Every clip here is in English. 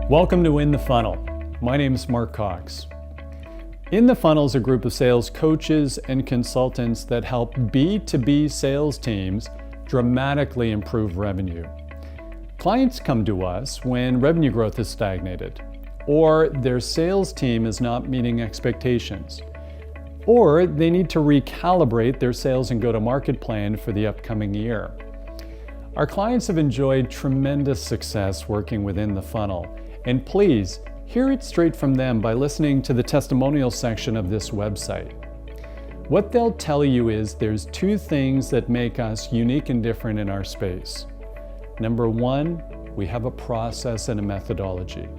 Welcome to In the Funnel. My name is Mark Cox. In the Funnel is a group of sales coaches and consultants that help B2B sales teams dramatically improve revenue. Clients come to us when revenue growth is stagnated, or their sales team is not meeting expectations, or they need to recalibrate their sales and go-to-market plan for the upcoming year. Our clients have enjoyed tremendous success working within the funnel, and please hear it straight from them by listening to the testimonial section of this website. What they'll tell you is there's two things that make us unique and different in our space. Number one, we have a process and a methodology.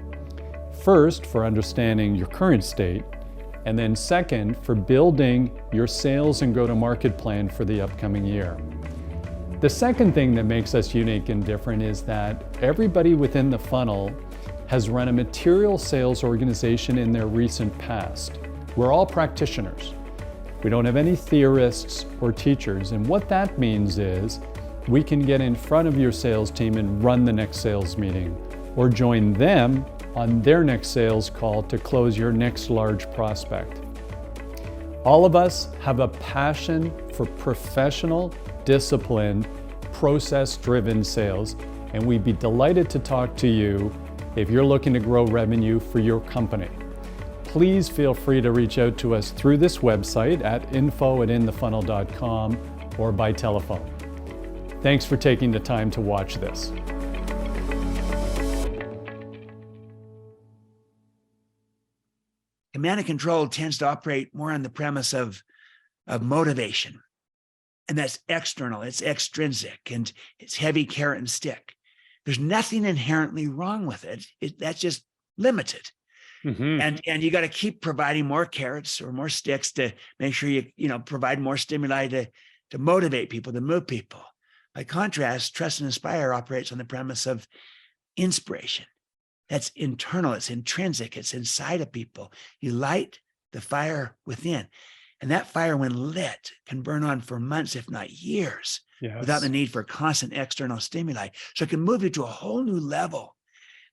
First, for understanding your current state, and then second, for building your sales and go-to-market plan for the upcoming year. The second thing that makes us unique and different is that everybody within the funnel has run a material sales organization in their recent past. We're all practitioners. We don't have any theorists or teachers, and what that means is we can get in front of your sales team and run the next sales meeting, or join them on their next sales call to close your next large prospect. All of us have a passion for professional, disciplined, process-driven sales, and we'd be delighted to talk to you if you're looking to grow revenue for your company. Please feel free to reach out to us through this website at info@inthefunnel.com or by telephone. Thanks for taking the time to watch this. Command and control tends to operate more on the premise of motivation. And that's external, it's extrinsic, and it's heavy carrot and stick. There's nothing inherently wrong with it. That's just limited. And you got to keep providing more carrots or more sticks to make sure you provide more stimuli to motivate people, to move people. By contrast, trust and inspire operates on the premise of inspiration. That's internal, it's intrinsic, it's inside of people. You light the fire within. And that fire, when lit, can burn on for months, if not years, without the need for constant external stimuli. So it can move you to a whole new level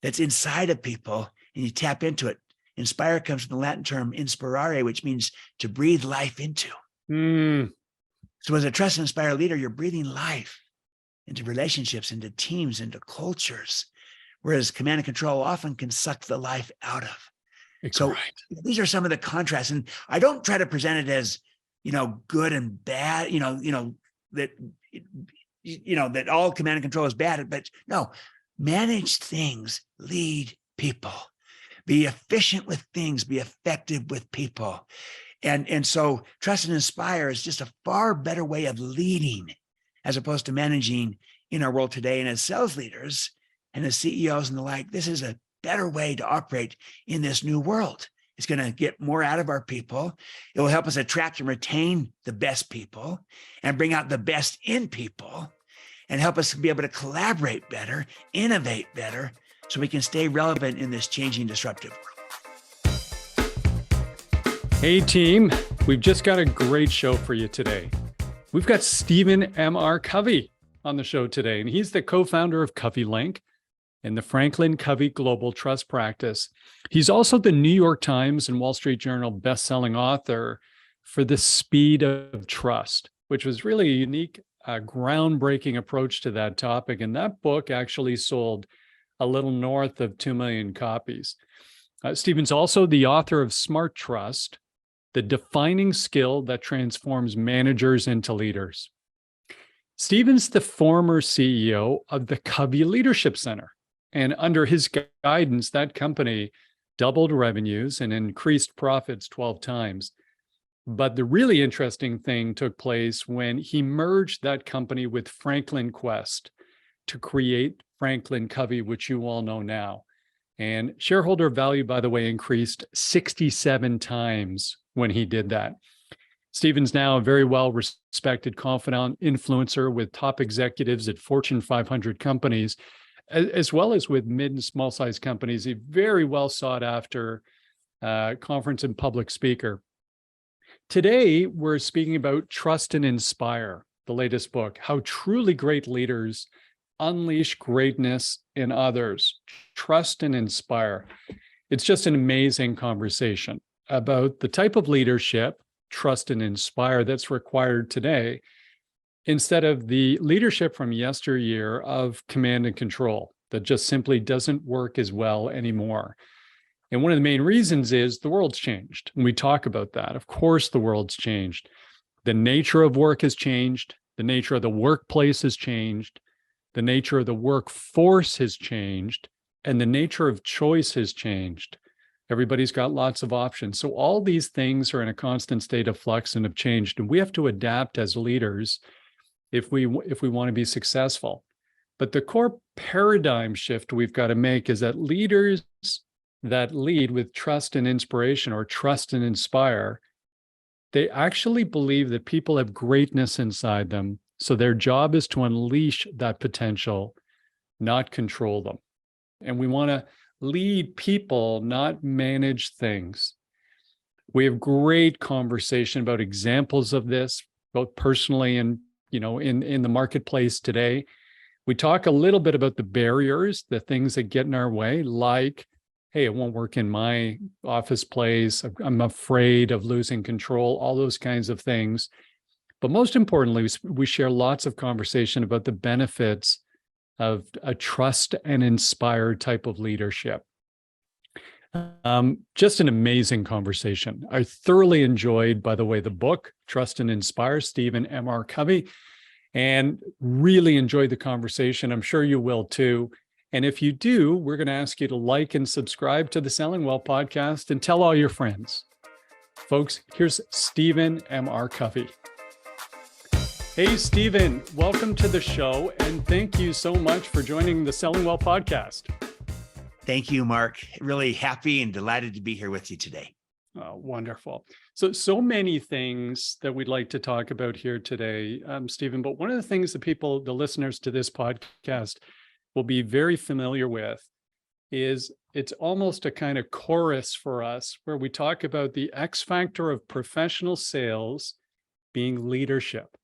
that's inside of people, and you tap into it. Inspire comes from the Latin term inspirare, which means to breathe life into. So as a trust and inspire leader, you're breathing life into relationships, into teams, into cultures, whereas command and control often can suck the life out of. So these are some of the contrasts, and I don't try to present it as, good and bad, that all command and control is bad, but no, manage things, lead people, be efficient with things, be effective with people. And so trust and inspire is just a far better way of leading as opposed to managing in our world today. And as sales leaders and as CEOs and the like, this is a better way to operate in this new world. It's going to get more out of our people. It will help us attract and retain the best people and bring out the best in people and help us be able to collaborate better, innovate better, so we can stay relevant in this changing, disruptive world. Hey team, we've just got a great show for you today. We've got Stephen M.R. Covey on the show today, and he's the co-founder of CoveyLink and the FranklinCovey Global Trust Practice. He's also the New York Times and Wall Street Journal bestselling author for The Speed of Trust, which was really a unique, groundbreaking approach to that topic. And that book actually sold a little north of 2 million copies. Stephen's also the author of Smart Trust, the defining skill that transforms managers into leaders. Stephen's the former CEO of the Covey Leadership Center. And under his guidance, that company doubled revenues and increased profits 12 times. But the really interesting thing took place when he merged that company with FranklinQuest to create FranklinCovey, which you all know now. And shareholder value, by the way, increased 67 times when he did that. Stephen's now a very well-respected confidant influencer with top executives at Fortune 500 companies, as well as with mid and small size companies. A very well sought after conference and public speaker. Today, we're speaking about Trust and Inspire, the latest book, how truly great leaders unleash greatness in others, trust and inspire. It's just an amazing conversation about the type of leadership, trust and inspire that's required today, instead of the leadership from yesteryear of command and control that just simply doesn't work as well anymore. And one of the main reasons is the world's changed. And we talk about that. Of course, the world's changed. The nature of work has changed. The nature of the workplace has changed. The nature of the workforce has changed. And the nature of choice has changed. Everybody's got lots of options. So all these things are in a constant state of flux and have changed. And we have to adapt as leaders if we want to be successful. But the core paradigm shift we've got to make is that leaders that lead with trust and inspiration, or trust and inspire, they actually believe that people have greatness inside them. So their job is to unleash that potential, not control them. And we want to lead people, not manage things. We have great conversation about examples of this, both personally and in the marketplace today. We talk a little bit about the barriers, the things that get in our way, like, hey, it won't work in my office place. I'm afraid of losing control, all those kinds of things. But most importantly, we share lots of conversation about the benefits of a trust and inspire type of leadership. Just an amazing conversation. I thoroughly enjoyed, by the way, the book, Trust and Inspire, Stephen M.R. Covey, and really enjoyed the conversation. I'm sure you will too. And if you do, we're going to ask you to like and subscribe to the Selling Well podcast and tell all your friends. Folks, here's Stephen M.R. Covey. Hey, Stephen, welcome to the show. And thank you so much for joining the Selling Well podcast. Thank you, Mark. Really happy and delighted to be here with you today. Oh, wonderful. So many things that we'd like to talk about here today, Stephen, but one of the things that the listeners to this podcast will be very familiar with is it's almost a kind of chorus for us where we talk about the X factor of professional sales being leadership,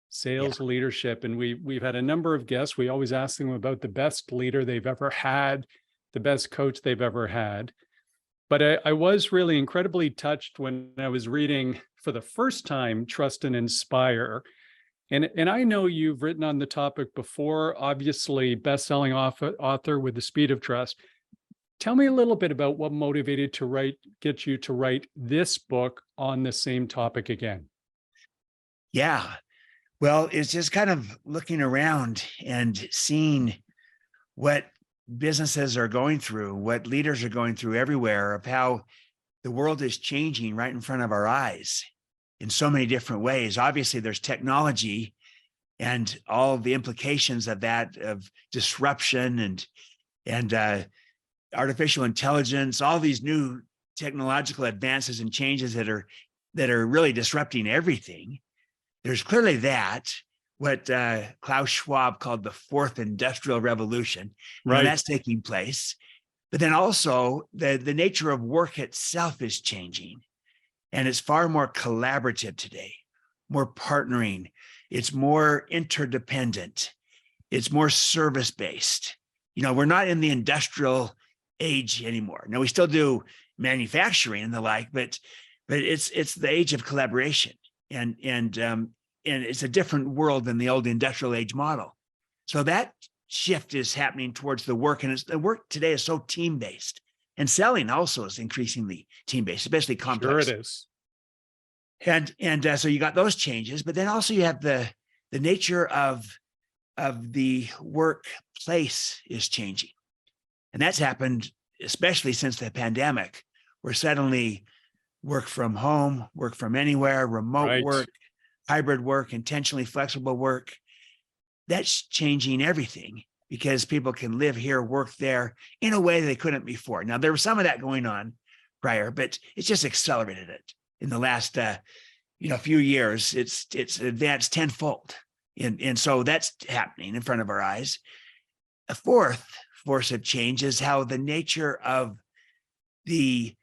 sales leadership. And we've had a number of guests. We always ask them about the best leader they've ever had, the best coach they've ever had. But I was really incredibly touched when I was reading for the first time Trust and Inspire. And I know you've written on the topic before, obviously best-selling author with The Speed of Trust. Tell me a little bit about what motivated get you to write this book on the same topic again. Yeah. Well, it's just kind of looking around and seeing what businesses are going through, what leaders are going through everywhere, of how the world is changing right in front of our eyes in so many different ways. Obviously, there's technology and all the implications of that, of disruption and artificial intelligence, all these new technological advances and changes that are really disrupting everything. There's clearly that, what Klaus Schwab called the fourth industrial revolution. Right. That's taking place. But then also the nature of work itself is changing. And it's far more collaborative today, more partnering. It's more interdependent. It's more service-based. We're not in the industrial age anymore. Now, we still do manufacturing and the like, but it's the age of collaboration. And it's a different world than the old industrial age model. So that shift is happening towards the work, and the work today is so team-based. And selling also is increasingly team-based, especially complex. Sure it is. And so you got those changes, but then also you have the nature of the workplace is changing. And that's happened especially since the pandemic, where suddenly work from home, work from anywhere, remote work, hybrid work, intentionally flexible work, that's changing everything because people can live here, work there in a way they couldn't before. Now, there was some of that going on prior, but it's just accelerated it in the last few years. It's advanced tenfold. And so that's happening in front of our eyes. A fourth force of change is how the nature of the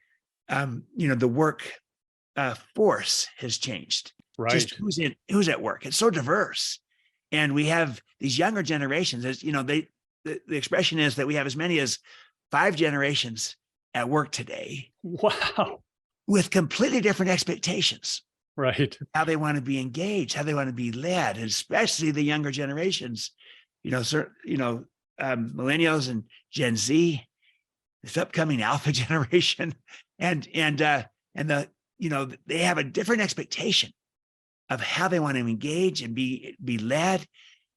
work force has changed. Right. Just who's at work. It's so diverse. And we have these younger generations, as you know, the expression is that we have as many as 5 generations at work today. Wow. With completely different expectations. Right. How they want to be engaged, how they want to be led, and especially the younger generations, millennials and Gen Z, this upcoming alpha generation, and they have a different expectation of how they want to engage and be led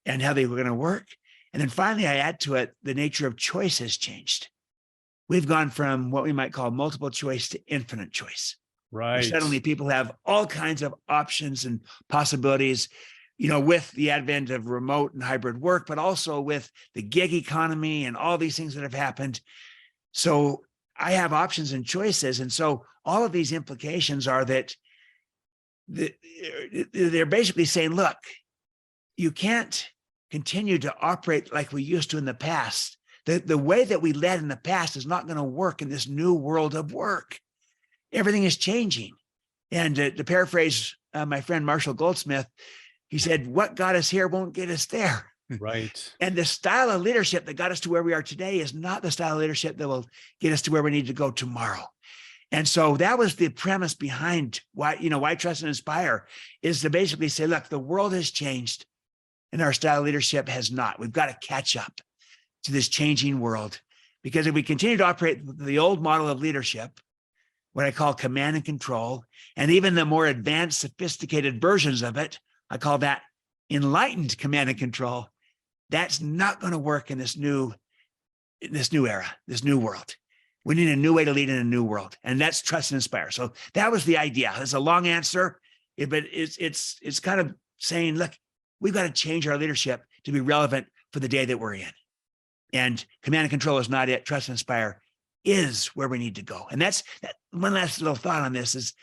and how they were going to work. And then finally, I add to it, the nature of choice has changed. We've gone from what we might call multiple choice to infinite choice. Right. Suddenly people have all kinds of options and possibilities, with the advent of remote and hybrid work, but also with the gig economy and all these things that have happened. So I have options and choices. And so all of these implications are that they're basically saying, look, you can't continue to operate like we used to in the past. The way that we led in the past is not going to work in this new world of work. Everything is changing. And to paraphrase my friend Marshall Goldsmith, he said, what got us here won't get us there. Right. And the style of leadership that got us to where we are today is not the style of leadership that will get us to where we need to go tomorrow. And so that was the premise behind why Trust and Inspire is to basically say, look, the world has changed and our style of leadership has not. We've got to catch up to this changing world, because if we continue to operate the old model of leadership, what I call command and control, and even the more advanced, sophisticated versions of it, I call that enlightened command and control. That's not going to work in this new era, this new world. We need a new way to lead in a new world, and that's Trust and Inspire. So that was the idea. It's a long answer, but it's kind of saying, look, we've got to change our leadership to be relevant for the day that we're in. And command and control is not it. Trust and Inspire is where we need to go. And that's that. One last little thought on this is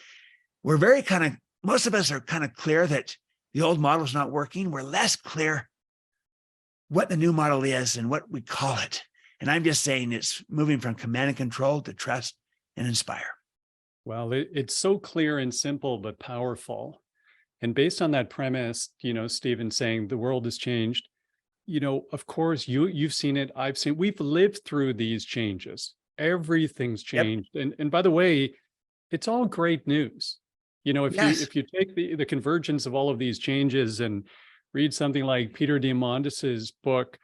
most of us are kind of clear that the old model is not working. We're less clear what the new model is and what we call it. And I'm just saying it's moving from command and control to trust and inspire. Well, it's so clear and simple, but powerful. And based on that premise, Stephen saying the world has changed, of course, you've seen it. I've seen, we've lived through these changes. Everything's changed. Yep. And by the way, it's all great news. If you take the convergence of all of these changes and read something like Peter Diamandis's book,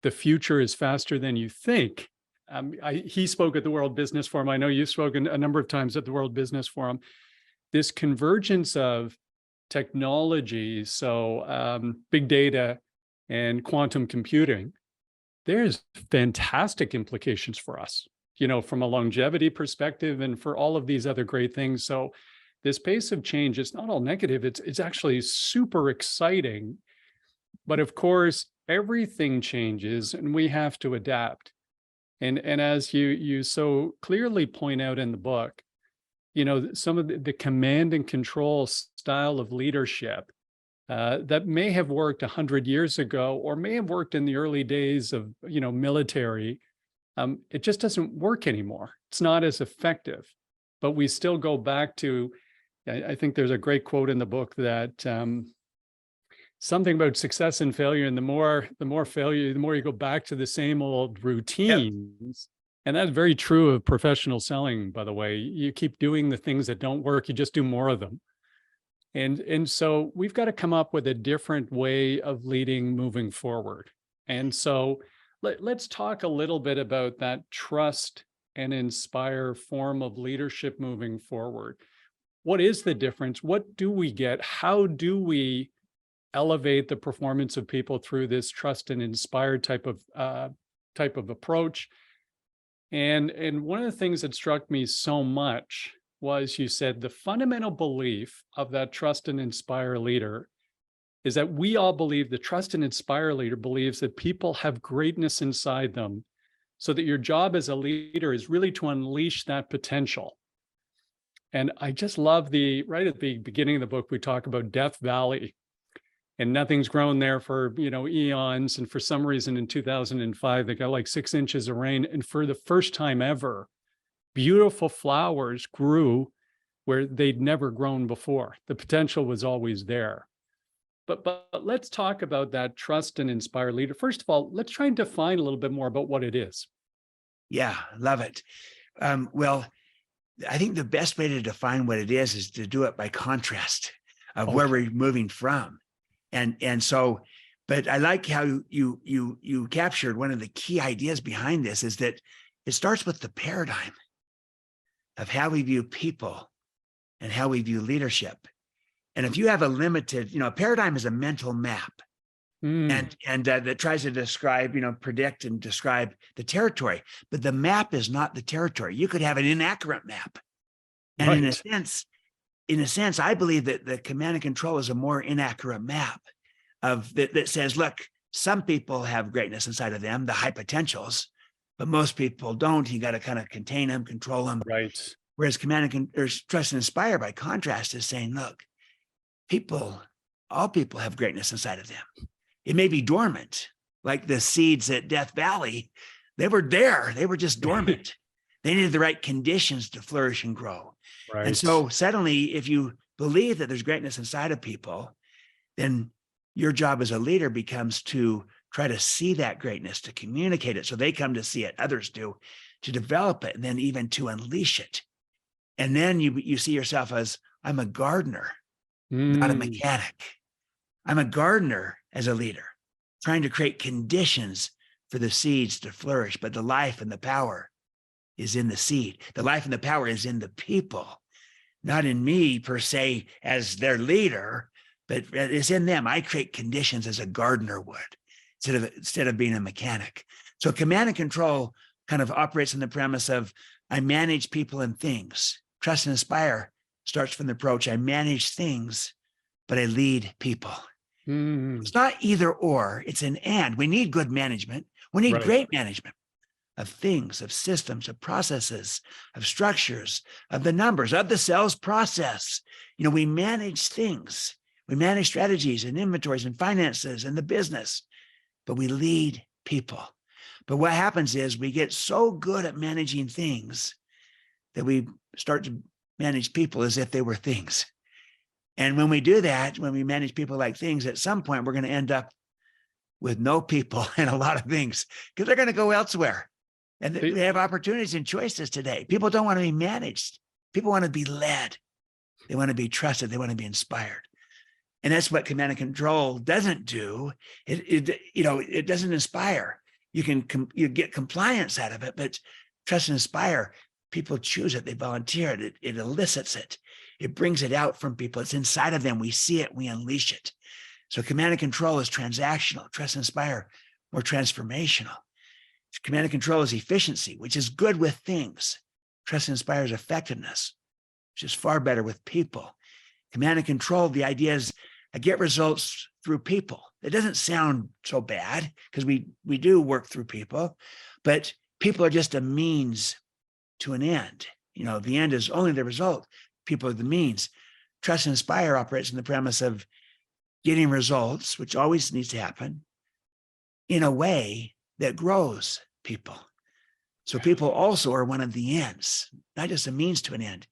The Future is Faster Than You Think. He spoke at the World Business Forum. I know you've spoken a number of times at the World Business Forum. This convergence of technology, so big data and quantum computing, there's fantastic implications for us, from a longevity perspective and for all of these other great things. So this pace of change is not all negative. It's actually super exciting. But of course, everything changes and we have to adapt. And as you so clearly point out in the book, some of the command and control style of leadership that may have worked 100 years ago or may have worked in the early days of, military, it just doesn't work anymore. It's not as effective. But we still go back to, I think there's a great quote in the book that something about success and failure, and the more failure, the more you go back to the same old routines. Yep. And that's very true of professional selling, by the way. You keep doing the things that don't work, you just do more of them. And so we've got to come up with a different way of leading moving forward. And so let's talk a little bit about that trust and inspire form of leadership moving forward. What is the difference? What do we get? How do we elevate the performance of people through this trust and inspire type of approach? And one of the things that struck me so much was, you said the fundamental belief of that trust and inspire leader is that we all believe the trust and inspire leader believes that people have greatness inside them, so that your job as a leader is really to unleash that potential. And I just love right at the beginning of the book, we talk about Death Valley, and nothing's grown there for, eons. And for some reason in 2005, they got like 6 inches of rain. And for the first time ever, beautiful flowers grew where they'd never grown before. The potential was always there. but let's talk about that trust and inspire leader. First of all, let's try and define a little bit more about what it is. Yeah, love it. Well, I think the best way to define what it is to do it by contrast of where Okay. we're moving from. And so, but I like how you captured one of the key ideas behind this is that it starts with the paradigm of how we view people and how we view leadership. And if you have a limited, a paradigm is a mental map Mm, and that tries to describe, predict and describe the territory, but the map is not the territory. You could have an inaccurate map. And right. in a sense, I believe that the command and control is a more inaccurate map of that says, look, some people have greatness inside of them, the high potentials, but most people don't. You got to kind of contain them, control them. Right. Whereas or trust and inspire, by contrast, is saying, look, all people have greatness inside of them. It may be dormant, like the seeds at Death Valley. They were there. They were just dormant. They needed the right conditions to flourish and grow. And Right. so suddenly, if you believe that there's greatness inside of people, then your job as a leader becomes to try to see that greatness, to communicate it so they come to see it, others do, to develop it, and then even to unleash it. And then you see yourself as, I'm a gardener, not a Mm, mechanic. I'm a gardener as a leader, trying to create conditions for the seeds to flourish, but the life and the power is in the seed. The life and the power is in the people, not in me per se as their leader, but it's in them. I create conditions as a gardener would instead of being a mechanic. So command and control kind of operates on the premise of I manage people and things. Trust and inspire starts from the approach I manage things, but I lead people. mm, It's not either or, it's an and. We need good management. We need right. great management of things, of systems, of processes, of structures, of the numbers, of the sales process. We manage things. We manage strategies and inventories and finances and the business, but we lead people. But what happens is we get so good at managing things that we start to manage people as if they were things. And when we do that, when we manage people like things, at some point, we're going to end up with no people and a lot of things because they're going to go elsewhere. And The- we have opportunities and choices today. People don't want to be managed. People want to be led. They want to be trusted. They want to be inspired. And that's what command and control doesn't do. It doesn't inspire. You get compliance out of it, but trust and inspire, people choose it. They volunteer it. It elicits it. It brings it out from people. It's inside of them. We see it. We unleash it. So command and control is transactional. Trust and inspire, more transformational. Command and control is efficiency, which is good with things. Trust and inspire is effectiveness, which is far better with people. Command and control, the idea is I get results through people. It doesn't sound so bad because we do work through people, but people are just a means to an end. The end is only the result. People are the means. Trust and inspire operates on the premise of getting results, which always needs to happen, in a way that grows people. So people also are one of the ends, not just a means to an end.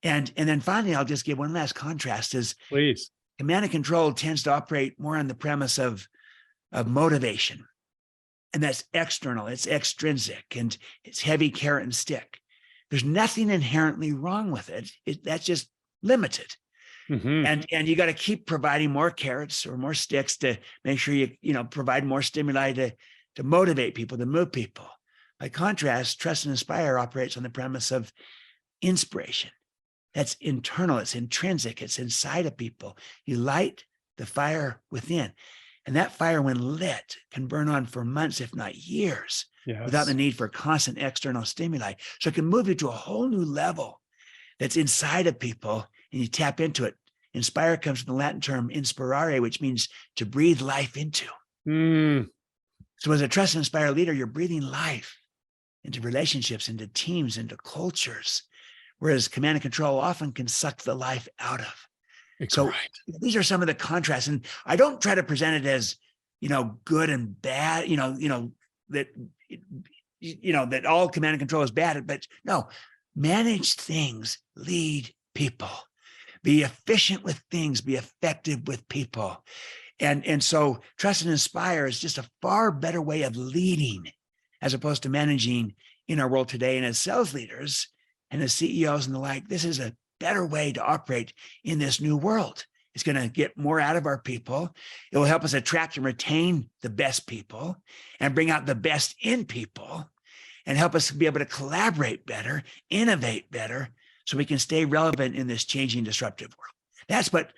And then finally, I'll just give one last contrast is Please. command and control tends to operate more on the premise of motivation. And that's external, it's extrinsic, and it's heavy carrot and stick. There's nothing inherently wrong with it. That's just limited. Hmm. And you got to keep providing more carrots or more sticks to make sure you provide more stimuli to motivate people, to move people. By contrast, trust and inspire operates on the premise of inspiration. That's internal, it's intrinsic, it's inside of people. You light the fire within. And that fire, when lit, can burn on for months, if not years, without the Yes. need for constant external stimuli. So it can move you to a whole new level that's inside of people, and you tap into it. Inspire comes from the Latin term inspirare, which means to breathe life into. Mm, So as a trust and inspire leader, you're breathing life into relationships, into teams, into cultures, whereas command and control often can suck the life out of. So right. these are some of the contrasts. And I don't try to present it as, good and bad, that, that all command and control is bad, but no, manage things, lead people. Be efficient with things, be effective with people. And so trust and inspire is just a far better way of leading as opposed to managing in our world today. And as sales leaders and as CEOs and the like, this is a better way to operate in this new world. It's going to get more out of our people. It will help us attract and retain the best people and bring out the best in people and help us be able to collaborate better, innovate better, so we can stay relevant in this changing, disruptive world. That's what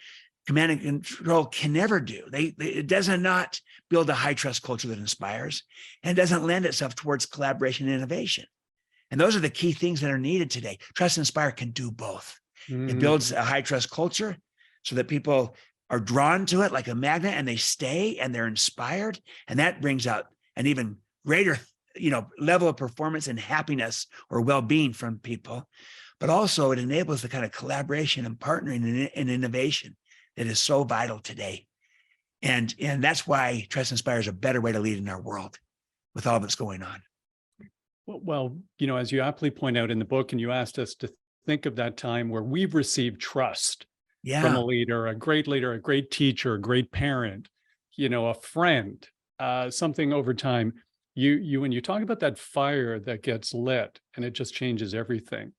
command and control can never do. It does not build a high trust culture that inspires, and it doesn't lend itself towards collaboration and innovation. And those are the key things that are needed today. Trust and inspire can do both. It builds a high trust culture so that people are drawn to it like a magnet, and they stay and they're inspired. And that brings out an even greater, level of performance and happiness or well-being from people. But also it enables the kind of collaboration and partnering and innovation that is so vital today. And that's why trust and inspire is a better way to lead in our world with all that's going on. Well, as you aptly point out in the book, and you asked us to think of that time where we've received trust from a leader, a great teacher, a great parent, a friend, something over time. When you talk about that fire that gets lit and it just changes everything,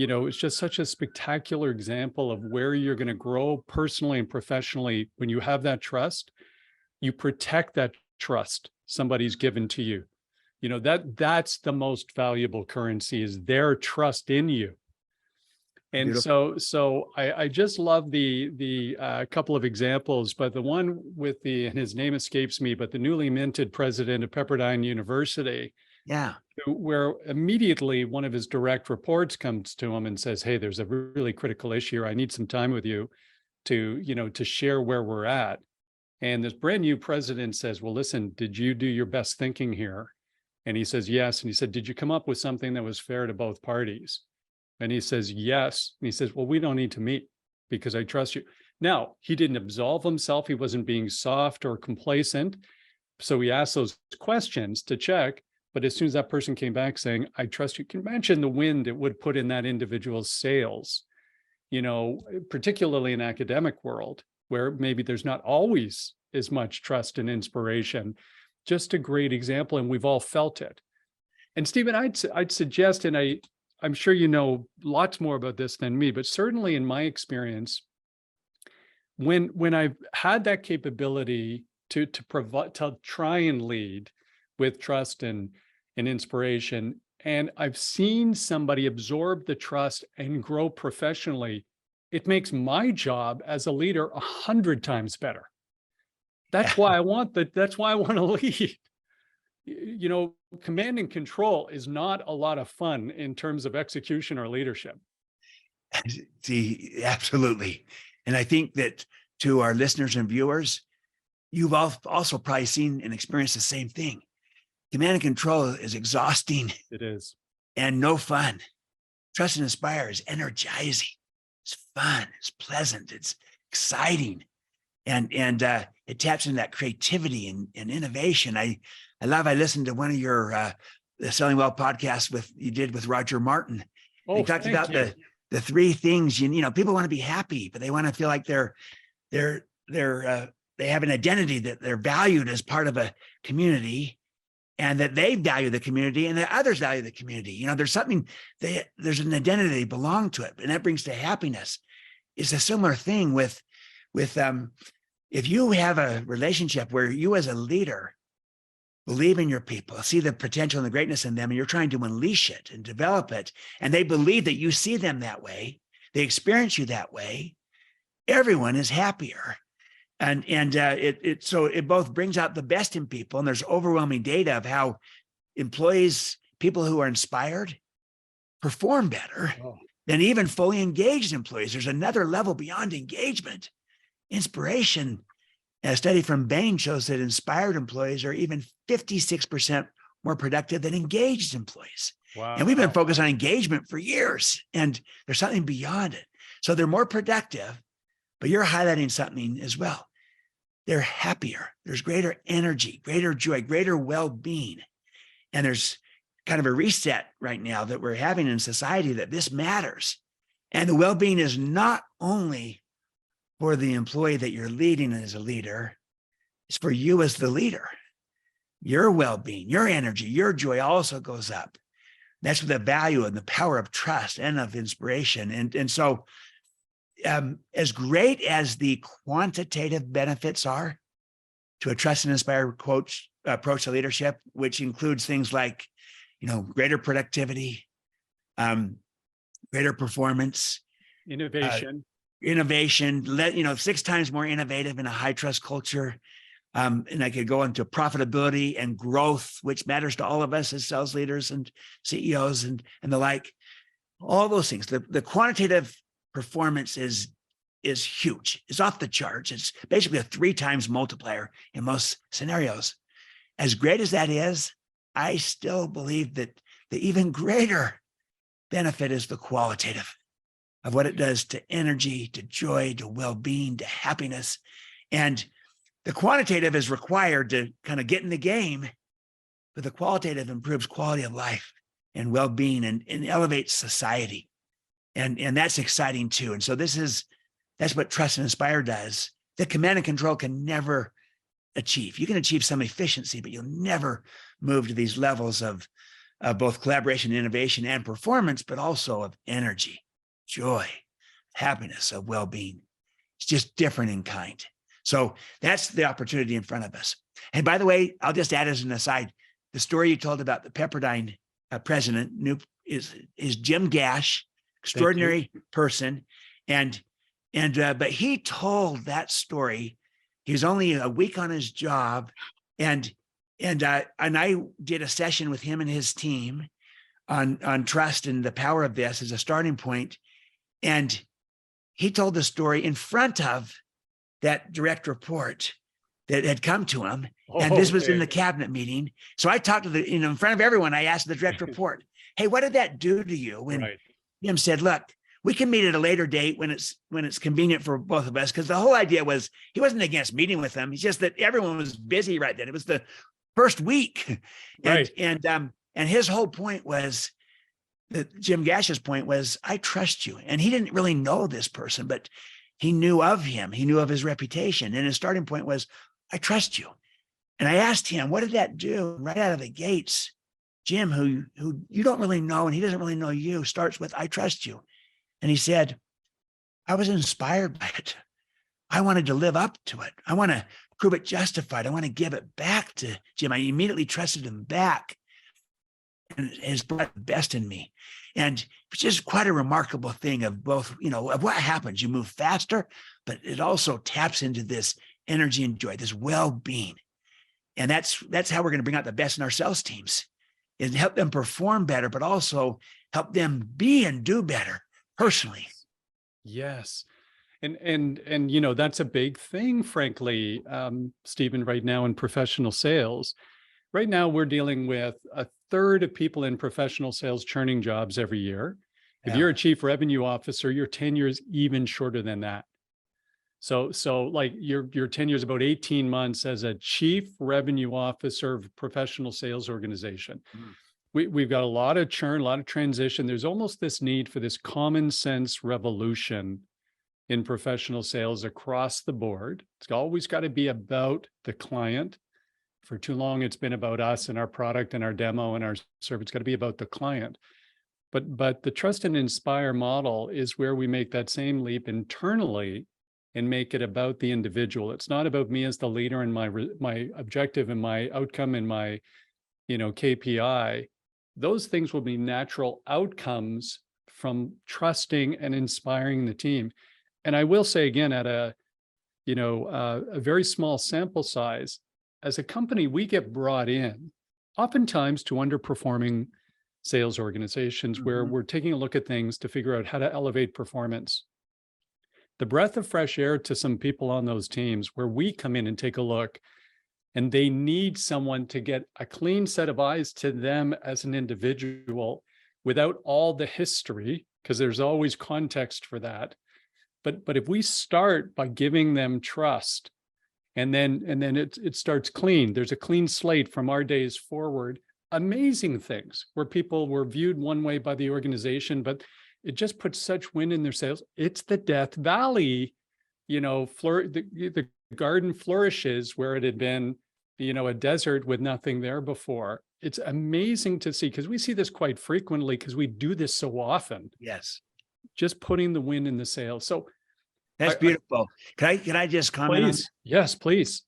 it's just such a spectacular example of where you're going to grow personally and professionally. When you have that trust, you protect that trust somebody's given to you. That's the most valuable currency, is their trust in you. And so I just love the couple of examples, but the one with and his name escapes me, but the newly minted president of Pepperdine University, where immediately one of his direct reports comes to him and says, "Hey, there's a really critical issue here. I need some time with you to share where we're at." And this brand new president says, "Well, listen, did you do your best thinking here?" And he says, "Yes." And he said, "Did you come up with something that was fair to both parties?" And he says, "Yes." And he says, "Well, we don't need to meet because I trust you." Now, he didn't absolve himself. He wasn't being soft or complacent. So he asked those questions to check. But as soon as that person came back saying, "I trust you," can you imagine the wind it would put in that individual's sails, particularly in academic world, where maybe there's not always as much trust and inspiration. Just a great example, and we've all felt it. And Stephen, I'd suggest, and I'm sure you know lots more about this than me, but certainly in my experience, when I've had that capability to try and lead with trust and inspiration, and I've seen somebody absorb the trust and grow professionally, it makes my job as a leader 100 times better. That's why I want that's why I want to lead. Command and control is not a lot of fun in terms of execution or leadership. See, absolutely. And I think that to our listeners and viewers, you've also probably seen and experienced the same thing. Command and control is exhausting. It is. And no fun. Trust and inspire is energizing. It's fun. It's pleasant. It's exciting. And it taps into that creativity and innovation. I listened to one of your the Selling Well podcast you did with Roger Martin. He talked about the three things, people want to be happy, but they want to feel like they have an identity, that they're valued as part of a community, and that they value the community and that others value the community. There's there's an identity, they belong to it, and that brings to happiness. It's a similar thing with if you have a relationship where you as a leader believe in your people, see the potential and the greatness in them, and you're trying to unleash it and develop it, and they believe that you see them that way, they experience you that way, everyone is happier. And it both brings out the best in people, and there's overwhelming data of how people who are inspired, perform better than even fully engaged employees. There's another level beyond engagement. Inspiration. A study from Bain shows that inspired employees are even 56% more productive than engaged employees. Wow. And we've been focused on engagement for years, and there's something beyond it. So they're more productive, but you're highlighting something as well. They're happier. There's greater energy, greater joy, greater well-being. And there's kind of a reset right now that we're having in society that this matters. And the well-being is not only for the employee that you're leading as a leader, it's for you as the leader. Your well-being, your energy, your joy also goes up. That's the value and the power of trust and of inspiration. And so as great as the quantitative benefits are to a trust and inspire coach approach to leadership, which includes things like, greater productivity, greater performance, Innovation. 6 times more innovative in a high trust culture. And I could go into profitability and growth, which matters to all of us as sales leaders and CEOs and the like. All those things. The quantitative performance is huge. It's off the charts. It's basically a 3 times multiplier in most scenarios. As great as that is, I still believe that the even greater benefit is the qualitative of what it does to energy, to joy, to well-being, to happiness. And the quantitative is required to kind of get in the game, but the qualitative improves quality of life and well-being and elevates society. And that's exciting too. And so that's what Trust and Inspire does that command and control can never achieve. You can achieve some efficiency, but you'll never move to these levels of both collaboration, innovation, and performance, but also of energy, joy, happiness, of well-being. It's just different in kind. So that's the opportunity in front of us. And by the way, I'll just add as an aside, the story you told about the Pepperdine president is Jim Gash, extraordinary person. But he told that story. He was only a week on his job, and I did a session with him and his team on trust and the power of this as a starting point. And he told the story in front of that direct report that had come to him. And this was in the cabinet meeting. So I talked to in front of everyone, I asked the direct report, hey, what did that do to you? When Jim said, look, we can meet at a later date when it's convenient for both of us. Because the whole idea was he wasn't against meeting with them. It's just that everyone was busy right then. It was the first week. And his whole point was that Jim Gash's point was, I trust you. And he didn't really know this person, but he knew of him. He knew of his reputation. And his starting point was, I trust you. And I asked him, what did that do? Right out of the gates, Jim, who you don't really know, and he doesn't really know you, starts with, I trust you. And he said, I was inspired by it. I wanted to live up to it. I want to prove it justified. I want to give it back to Jim. I immediately trusted him back, and it has brought the best in me. And it's just quite a remarkable thing of both, of what happens. You move faster, but it also taps into this energy and joy, this well-being. And that's how we're going to bring out the best in our sales teams, is help them perform better, but also help them be and do better personally. Yes. And that's a big thing, frankly, Stephen, right now in professional sales. Right now, we're dealing with a third of people in professional sales churning jobs every year. If you're a chief revenue officer, your tenure is even shorter than that. So like your tenure is about 18 months as a chief revenue officer of a professional sales organization. We've got a lot of churn, a lot of transition. There's almost this need for this common sense revolution in professional sales across the board. It's always got to be about the client. For too long, it's been about us and our product and our demo and our service. It's got to be about the client. But the trust and inspire model is where we make that same leap internally and make it about the individual. It's not about me as the leader and my objective and my outcome and my KPI. Those things will be natural outcomes from trusting and inspiring the team. And I will say again, at a very small sample size, as a company, we get brought in oftentimes to underperforming sales organizations where we're taking a look at things to figure out how to elevate performance. The breath of fresh air to some people on those teams where we come in and take a look, and they need someone to get a clean set of eyes to them as an individual without all the history, because there's always context for that. But if we start by giving them trust, and then it starts clean, there's a clean slate from our days forward, amazing things where people were viewed one way by the organization, but it just puts such wind in their sails. It's the Death Valley, the garden flourishes where it had been, a desert with nothing there before. It's amazing to see, because we see this quite frequently because we do this so often, Yes. just putting the wind in the sails. So That's beautiful. Can I just comment on please? Yes, please.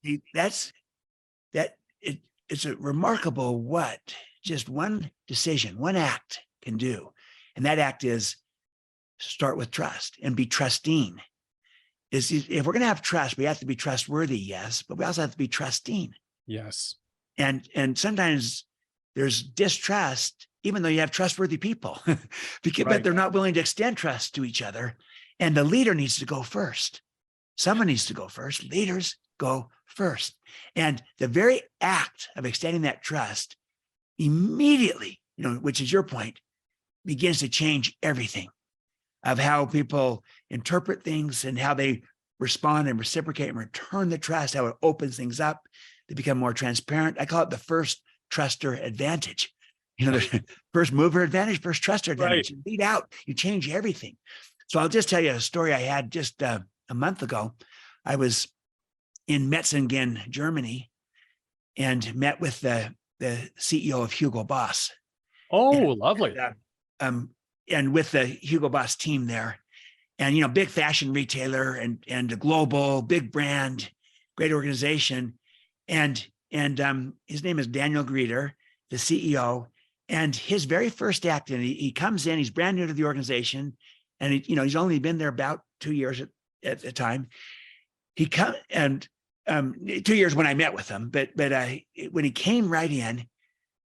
it's a remarkable what just one decision, one act can do. And that act is start with trust and be trusting. If we're going to have trust, we have to be trustworthy, yes, but we also have to be trusting. Yes. And sometimes there's distrust, even though you have trustworthy people, but they're not willing to extend trust to each other. And the leader needs to go first. Someone needs to go first. Leaders go first. And the very act of extending that trust immediately, which is your point, begins to change everything of how people interpret things and how they respond and reciprocate and return the trust, how it opens things up to become more transparent. I call it the first truster advantage. The first mover advantage, first truster advantage. You lead out, you change everything. So I'll just tell you a story I had just a month ago. I was in Metzingen, Germany, and met with the CEO of Hugo Boss. Oh, lovely. And with the Hugo Boss team there, and big fashion retailer and a global big brand, great organization, and his name is Daniel Grieder, the CEO, and his very first act, and he comes in, he's brand new to the organization, and he's only been there about 2 years at the time. He come and 2 years when I met with him, but when he came right in,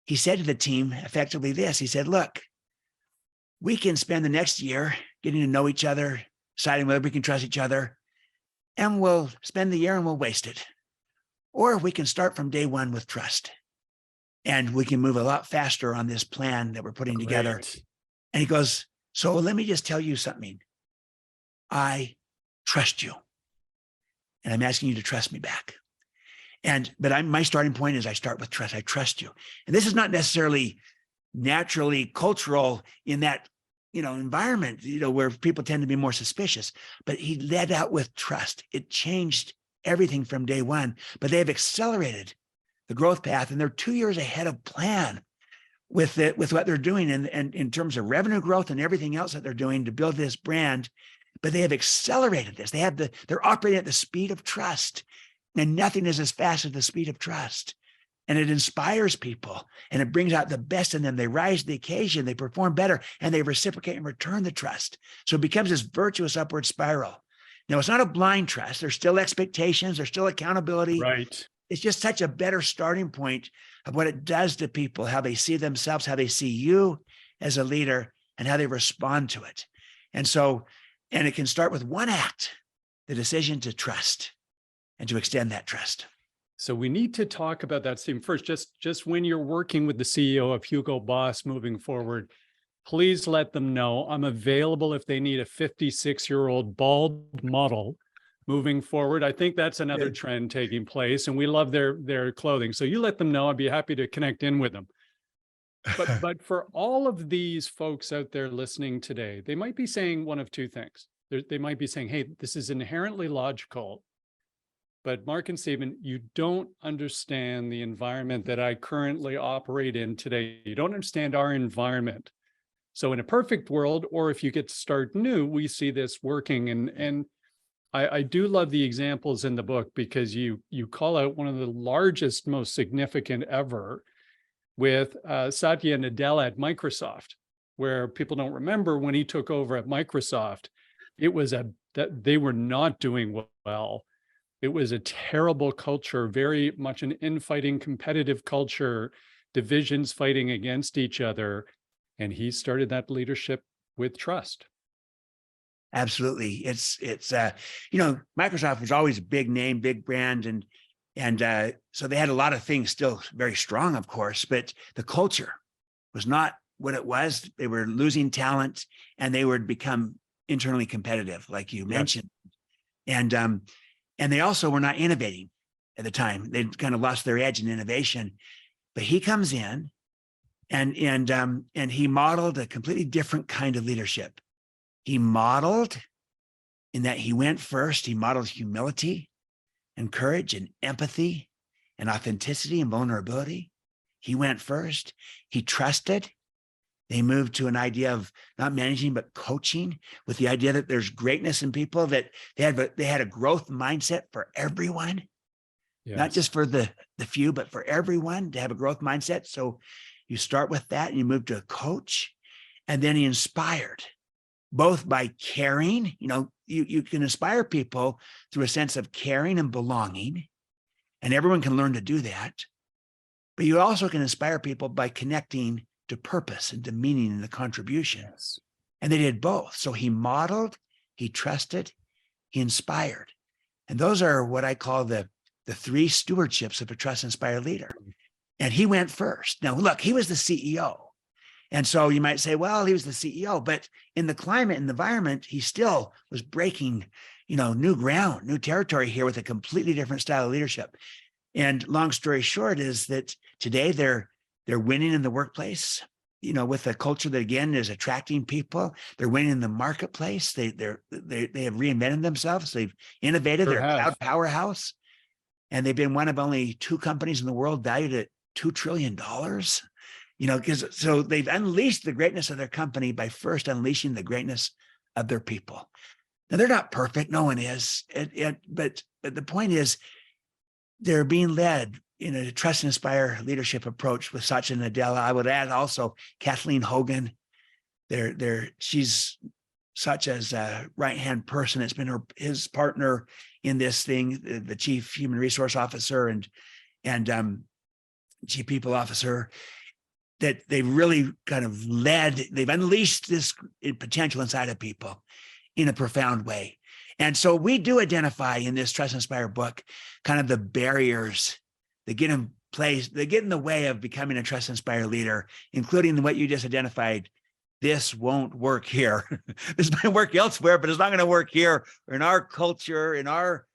he said to the team effectively this. He said, "Look, we can spend the next year getting to know each other, deciding whether we can trust each other, and we'll spend the year and we'll waste it. Or we can start from day one with trust, and we can move a lot faster on this plan that we're putting together." And he goes, "So let me just tell you something. I trust you, and I'm asking you to trust me back. But my starting point is I start with trust. I trust you." And this is not necessarily naturally cultural in that, environment, where people tend to be more suspicious, but he led out with trust. It changed everything from day one, but they've accelerated the growth path, and they're 2 years ahead of plan with what they're doing and in terms of revenue growth and everything else that they're doing to build this brand. But they have accelerated this. They're operating at the speed of trust, and nothing is as fast as the speed of trust. And it inspires people, and it brings out the best in them. They rise to the occasion, they perform better, and they reciprocate and return the trust. So it becomes this virtuous upward spiral. Now, it's not a blind trust. There's still expectations. There's still accountability. Right. It's just such a better starting point of what it does to people, how they see themselves, how they see you as a leader, and how they respond to it. And it can start with one act, the decision to trust and to extend that trust. So we need to talk about that, Steve. First, just when you're working with the CEO of Hugo Boss moving forward, please let them know I'm available if they need a 56-year-old bald model moving forward. I think that's another trend taking place, and we love their clothing. So you let them know. I'd be happy to connect in with them. But for all of these folks out there listening today, they might be saying one of two things. They might be saying, "Hey, this is inherently logical, but Mark and Stephen, you don't understand the environment that I currently operate in today. You don't understand our environment." So in a perfect world, or if you get to start new, we see this working. And I do love the examples in the book, because you call out one of the largest, most significant ever with Satya Nadella at Microsoft, where people don't remember when he took over at Microsoft, it was that they were not doing well. It was a terrible culture, very much an infighting, competitive culture, divisions fighting against each other. And he started that leadership with trust. Absolutely. It's Microsoft was always a big name, big brand. And so they had a lot of things still very strong, of course, but the culture was not what it was. They were losing talent, and they would become internally competitive, like you mentioned. And they also were not innovating at the time. They'd kind of lost their edge in innovation. But he comes in and he modeled a completely different kind of leadership. He modeled in that he went first. He modeled humility and courage and empathy and authenticity and vulnerability. He went first. He trusted. They moved to an idea of not managing, but coaching, with the idea that there's greatness in people, that they had a growth mindset for everyone, not just for the few, but for everyone to have a growth mindset. So you start with that and you move to a coach, and then he inspired, both by caring. You can inspire people through a sense of caring and belonging, and everyone can learn to do that. But you also can inspire people by connecting to purpose and to meaning and the contribution. Yes. And they did both. So he modeled, he trusted, he inspired. And those are what I call the three stewardships of a trust inspired leader. And he went first. Now, look, he was the CEO. And so you might say, well, he was the CEO, but in the climate and environment, he still was breaking, new ground, new territory here with a completely different style of leadership. And long story short is that today they're winning in the workplace, with a culture that, again, is attracting people. They're winning in the marketplace. They have reinvented themselves. They've innovated. They're a cloud powerhouse. And they've been one of only 2 companies in the world valued at $2 trillion. So they've unleashed the greatness of their company by first unleashing the greatness of their people. Now, they're not perfect. No one is. But the point is, they're being led in a trust and inspire leadership approach with Satya Nadella. I would add also Kathleen Hogan. She's Satya's right-hand person. It's been his partner in this thing, the chief human resource officer and chief people officer, that they really kind of they've unleashed this potential inside of people in a profound way. And so we do identify in this Trust Inspire book kind of the barriers that get in place, that get in the way of becoming a Trust Inspire leader, including what you just identified. This won't work here. This might work elsewhere, but it's not going to work here or in our culture, in our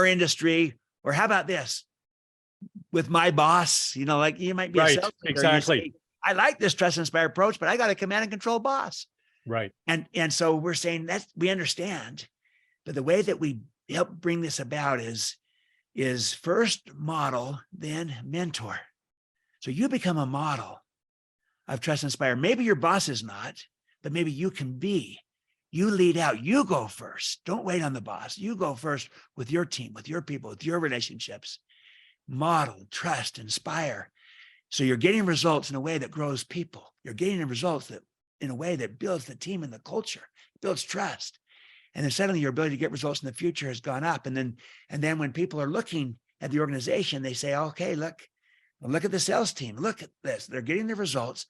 industry. Or how about this? With my boss, like you might be a sales leader. Exactly. I like this Trust Inspire approach, but I got a command and control boss. Right. And so we're saying that we understand, but the way that we help bring this about is first model, then mentor. So you become a model of Trust Inspire. Maybe your boss is not, but maybe you can be. You lead out, you go first. Don't wait on the boss. You go first with your team, with your people, with your relationships. Model, trust, inspire. So you're getting results in a way that grows people. You're getting results in a way that builds the team and the culture, builds trust. And then suddenly your ability to get results in the future has gone up. And then when people are looking at the organization, they say, okay, look at the sales team. Look at this. They're getting their results,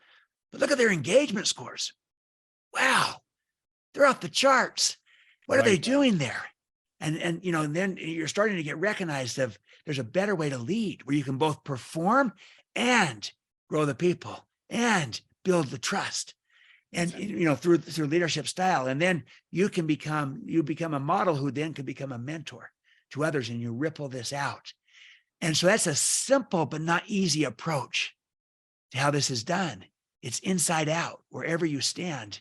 but look at their engagement scores. Wow, they're off the charts. What are they doing there? And then you're starting to get recognized of there's a better way to lead, where you can both perform and grow the people and build the trust. And through leadership style. And then you become a model who then can become a mentor to others, and you ripple this out. And so that's a simple but not easy approach to how this is done. It's inside out, wherever you stand.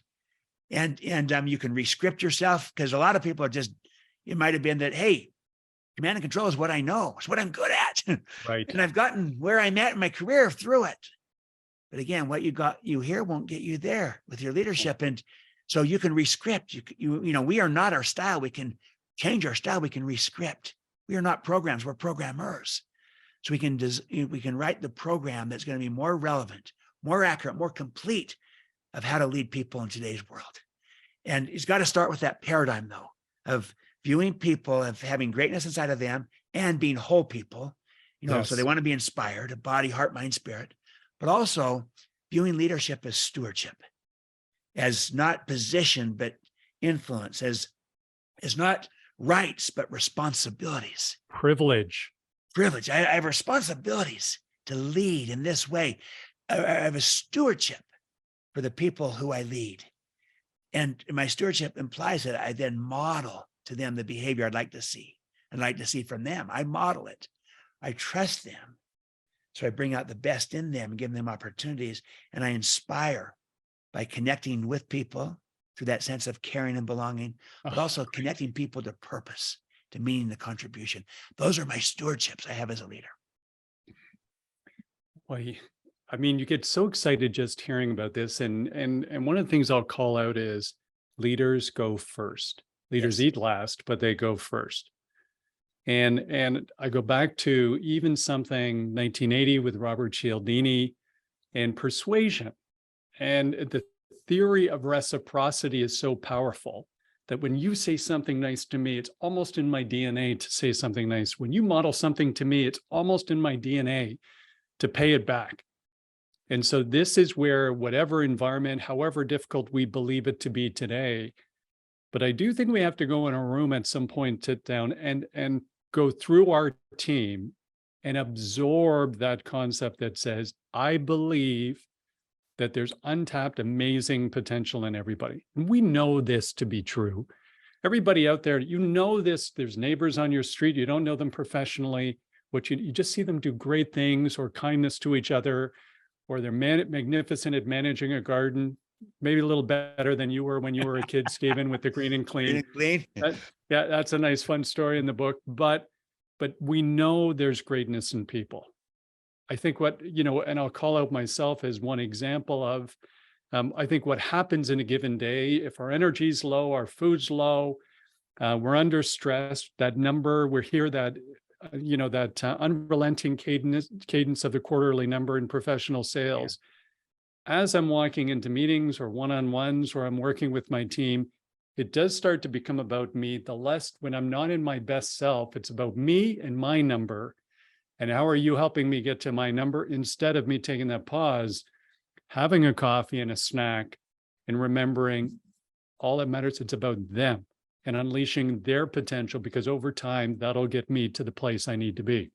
And you can re-script yourself, because a lot of people it might have been that, hey, command and control is what I know. It's what I'm good at. Right. And I've gotten where I'm at in my career through it. But again, what you here won't get you there with your leadership. And so you can re-script. We are not our style. We can change our style. We can re-script. We are not programs. We're programmers. So we can write the program that's going to be more relevant, more accurate, more complete of how to lead people in today's world. And it's got to start with that paradigm, though, of viewing people, of having greatness inside of them and being whole people, Yes. So they want to be inspired, a body, heart, mind, spirit, but also viewing leadership as stewardship, as not position, but influence, as not rights, but responsibilities. Privilege. I have responsibilities to lead in this way. I have a stewardship for the people who I lead. And my stewardship implies that I then model to them the behavior I'd like to see from them. I model it. I trust them. So I bring out the best in them and give them opportunities. And I inspire by connecting with people through that sense of caring and belonging, but Oh, also great. connecting people to purpose, to meaning, the contribution. Those are my stewardships I have as a leader. Well, I mean, you get so excited just hearing about this, and one of the things I'll call out is leaders go first. Leaders Yes. eat last, but they go first. And I go back to even something 1980 with Robert Cialdini and persuasion. And the theory of reciprocity is so powerful that when you say something nice to me, it's almost in my DNA to say something nice. When you model something to me, it's almost in my DNA to pay it back. And so this is where whatever environment, however difficult we believe it to be today, but I do think we have to go in a room at some point, sit down and go through our team and absorb that concept that says, I believe that there's untapped, amazing potential in everybody. And we know this to be true. Everybody out there, you know this, there's neighbors on your street, you don't know them professionally, you just see them do great things or kindness to each other, or they're magnificent at managing a garden, maybe a little better than you were when you were a kid, Stephen, with the green and clean. Yeah, that's a nice, fun story in the book. But we know there's greatness in people. I think and I'll call out myself as one example of, I think what happens in a given day, if our energy's low, our food's low, we're under stress, that number, we're here that unrelenting cadence of the quarterly number in professional sales. Yeah. As I'm walking into meetings or one-on-ones, or I'm working with my team, it does start to become about me. When I'm not in my best self, it's about me and my number. And how are you helping me get to my number? Instead of me taking that pause, having a coffee and a snack, and remembering all that matters, it's about them and unleashing their potential, because over time, that'll get me to the place I need to be.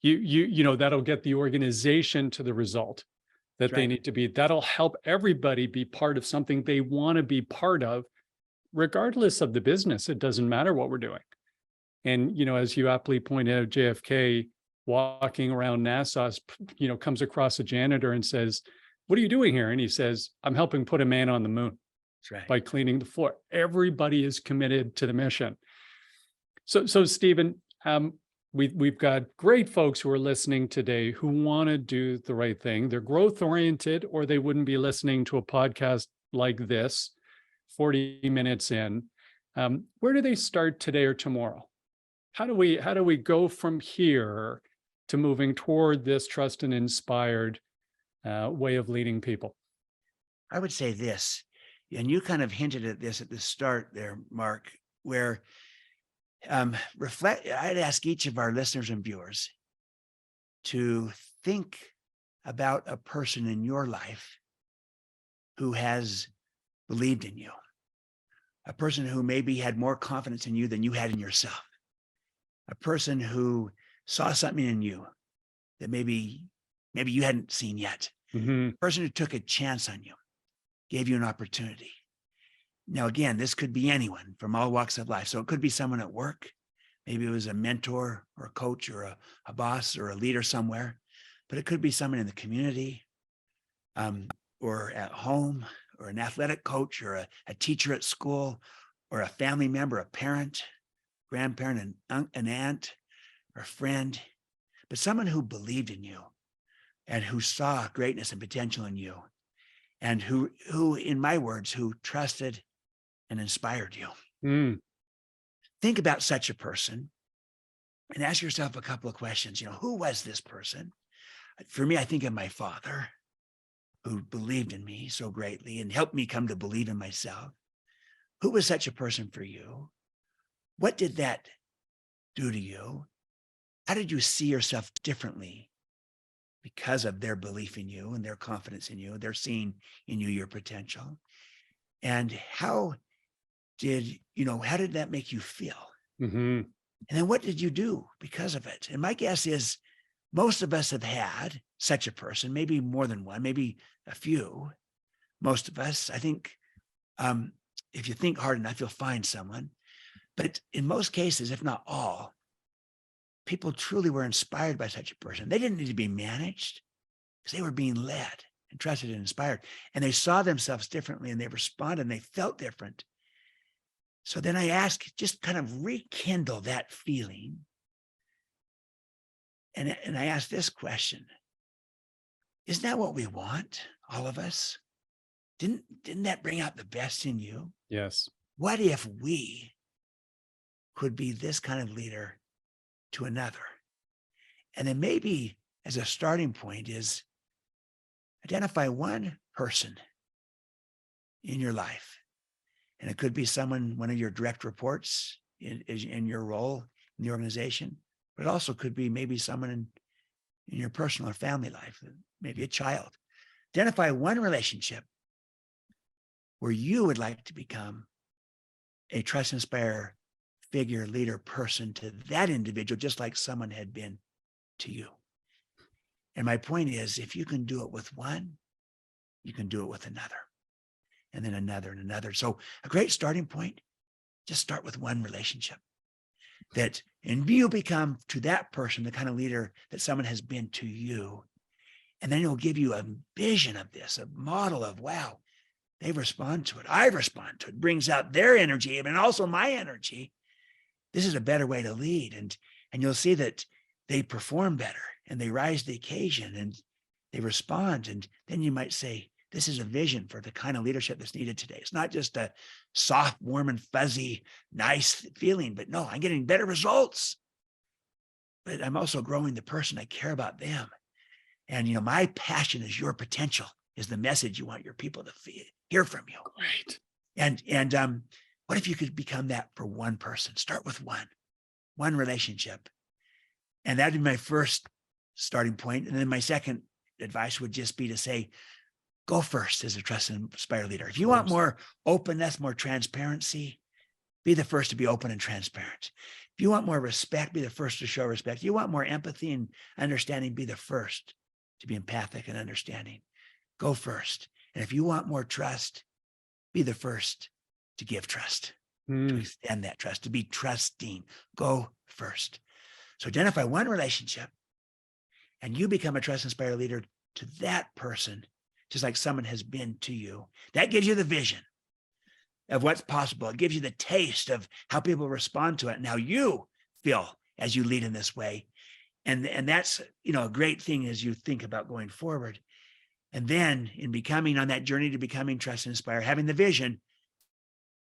That'll get the organization to the result that they need to be. That'll help everybody be part of something they want to be part of, regardless of the business. It doesn't matter what we're doing. And, as you aptly pointed out, JFK walking around Nassau, comes across a janitor and says, "What are you doing here?" And he says, "I'm helping put a man on the moon." By cleaning the floor. Everybody is committed to the mission. So Stephen, we've got great folks who are listening today who want to do the right thing. They're growth oriented, or they wouldn't be listening to a podcast like this 40 minutes in. Where do they start today or tomorrow? How do we go from here to moving toward this trust and inspired way of leading people? I would say this, and you kind of hinted at this at the start there, Mark, where I'd ask each of our listeners and viewers to think about a person in your life who has believed in you, a person who maybe had more confidence in you than you had in yourself, a person who saw something in you that maybe you hadn't seen yet, a person who took a chance on you, gave you an opportunity. Now, again, this could be anyone from all walks of life. So it could be someone at work. Maybe it was a mentor or a coach or a boss or a leader somewhere, but it could be someone in the community, or at home, or an athletic coach, or a teacher at school, or a family member, a parent, grandparent, an aunt, or a friend, but someone who believed in you and who saw greatness and potential in you, and who, in my words, who trusted and inspired you. Think about such a person and ask yourself a couple of questions. Who was this person? For me, I think of my father, who believed in me so greatly and helped me come to believe in myself. Who was such a person for you? What did that do to you? How did you see yourself differently because of their belief in you and their confidence in you? They're seeing in you your potential. And how did that make you feel? And then what did you do because of it? And my guess is most of us have had such a person, maybe more than one, maybe a few. Most of us, I think, if you think hard enough, you'll find someone. But in most cases, if not all, people truly were inspired by such a person. They didn't need to be managed because they were being led. and trusted and inspired. And they saw themselves differently and they responded and they felt different. So then I asked, just kind of rekindle that feeling. And I asked this question: isn't that what we want, all of us? Didn't that bring out the best in you? Yes. What if we could be this kind of leader to another? And then maybe as a starting point is identify one person in your life. And it could be someone, one of your direct reports in your role in the organization, but it also could be maybe someone in your personal or family life, maybe a child. Identify one relationship where you would like to become a trust, inspire figure, leader, person to that individual, just like someone had been to you. And my point is, if you can do it with one, you can do it with another, and then another and another. So a great starting point, just start with one relationship and you become to that person the kind of leader that someone has been to you. And then it'll give you a vision of this, a model of, wow, they respond to it. I respond to it. Brings out their energy and also my energy. This is a better way to lead. And you'll see that they perform better and they rise to the occasion and they respond. And then you might say, this is a vision for the kind of leadership that's needed today. It's not just a soft, warm and fuzzy, nice feeling, but no, I'm getting better results. But I'm also growing the person. I care about them. And, my passion is your potential is the message you want your people to hear from you. Right. And what if you could become that for one person? Start with one relationship. And that'd be my first starting point. And then my second advice would just be to say, go first as a trust and inspire leader. If you want more openness, more transparency, be the first to be open and transparent. If you want more respect, be the first to show respect. If you want more empathy and understanding, be the first to be empathic and understanding. Go first. And if you want more trust, be the first to give trust, to extend that trust, to be trusting. Go first. So identify one relationship and you become a trust inspired leader to that person, just like someone has been to you. That gives you the vision of what's possible. It gives you the taste of how people respond to it and how you feel as you lead in this way. And that's, a great thing as you think about going forward. And then in becoming on that journey to becoming trust and inspire, having the vision,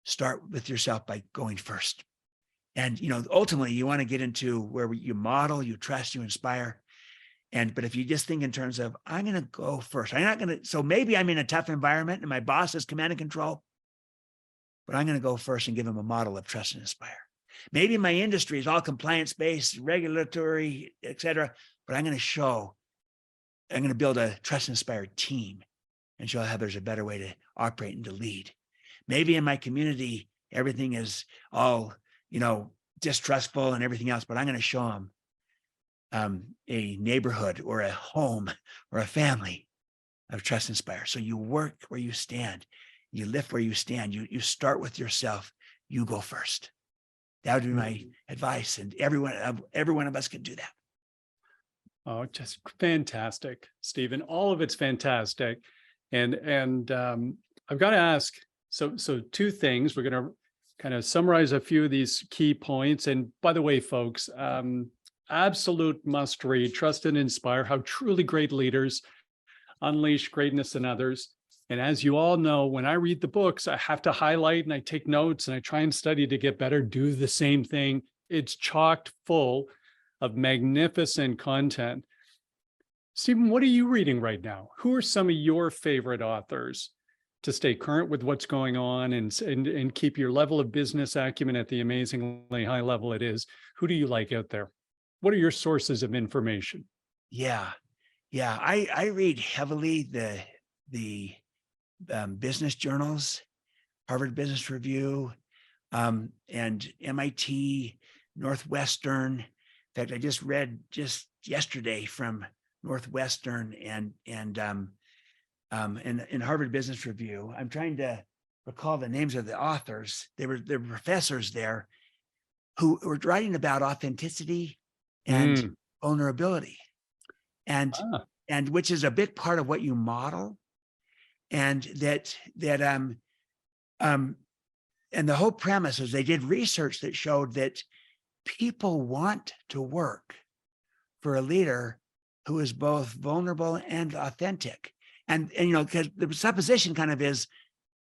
start with yourself by going first. And, ultimately you want to get into where you model, you trust, you inspire. But if you just think in terms of, I'm going to go first, so maybe I'm in a tough environment and my boss has command and control, but I'm going to go first and give them a model of trust and inspire. Maybe my industry is all compliance-based, regulatory, et cetera, but I'm going to build a trust and inspire team and show how there's a better way to operate and to lead. Maybe in my community, everything is all, distrustful and everything else, but I'm going to show them a neighborhood or a home or a family of trust and inspire. So you work where you stand, you lift where you stand, you start with yourself, you go first. That would be my advice. And every one of us can do that. Oh, just fantastic, Stephen. All of it's fantastic. And I've got to ask, so two things. We're going to kind of summarize a few of these key points. And by the way, folks, absolute must read, Trust and Inspire, How Truly Great Leaders Unleash Greatness in Others. And as you all know, when I read the books, I have to highlight and I take notes and I try and study to get better. Do the same thing. It's chocked full of magnificent content. Stephen, what are you reading right now? Who are some of your favorite authors to stay current with what's going on and keep your level of business acumen at the amazingly high level it is? Who do you like out there? What are your sources of information? Yeah. I read heavily the business journals, Harvard Business Review, and MIT, Northwestern. In fact, I just read just yesterday from Northwestern and Harvard Business Review. I'm trying to recall the names of the authors. They were professors there who were writing about authenticity and vulnerability. And and which is a big part of what you model. And and the whole premise is they did research that showed that people want to work for a leader who is both vulnerable and authentic. And because the supposition kind of is,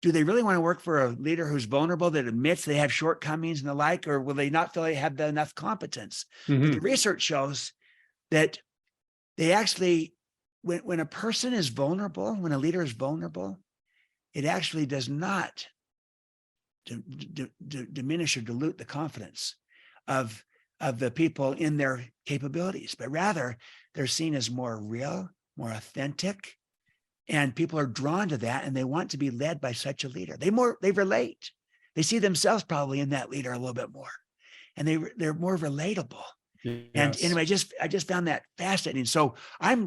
do they really want to work for a leader who's vulnerable, that admits they have shortcomings and the like, or will they not feel they have enough competence? But the research shows that they actually, when a person is vulnerable, when a leader is vulnerable, it actually does not diminish or dilute the confidence of the people in their capabilities, but rather they're seen as more real, more authentic, and people are drawn to that, and they want to be led by such a leader. They relate. They see themselves probably in that leader a little bit more, and they're more relatable. Yes. And anyway, I just found that fascinating. So I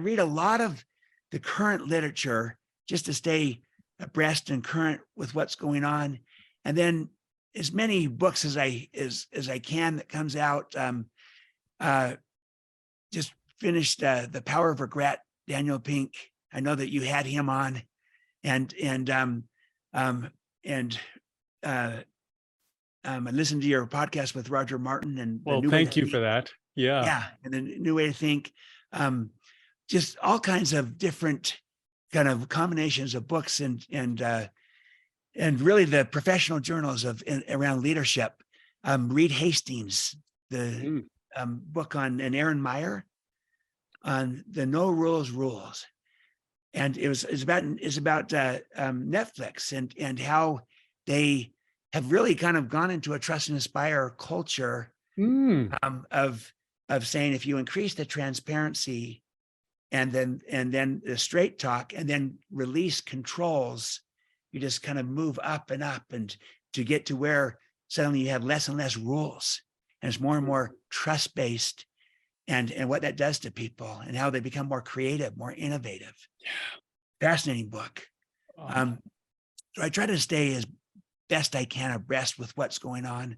read a lot of the current literature just to stay abreast and current with what's going on, and then as many books as I can that comes out. Just finished The Power of Regret, Daniel Pink. I know that you had him on, and I listened to your podcast with Roger Martin, and well, thank you for that. Yeah, and the New Way to Think. Just all kinds of different kind of combinations of books and really the professional journals around leadership. Reed Hastings, the book on, and Aaron Meyer on the No Rules Rules. And it's about Netflix and how they have really kind of gone into a trust and inspire culture of saying, if you increase the transparency and then the straight talk and then release controls, you just kind of move up and up, and to get to where suddenly you have less and less rules, and it's more and more trust-based, and what that does to people and how they become more creative, more innovative. Yeah. Fascinating book. So I try to stay as best I can abreast with what's going on.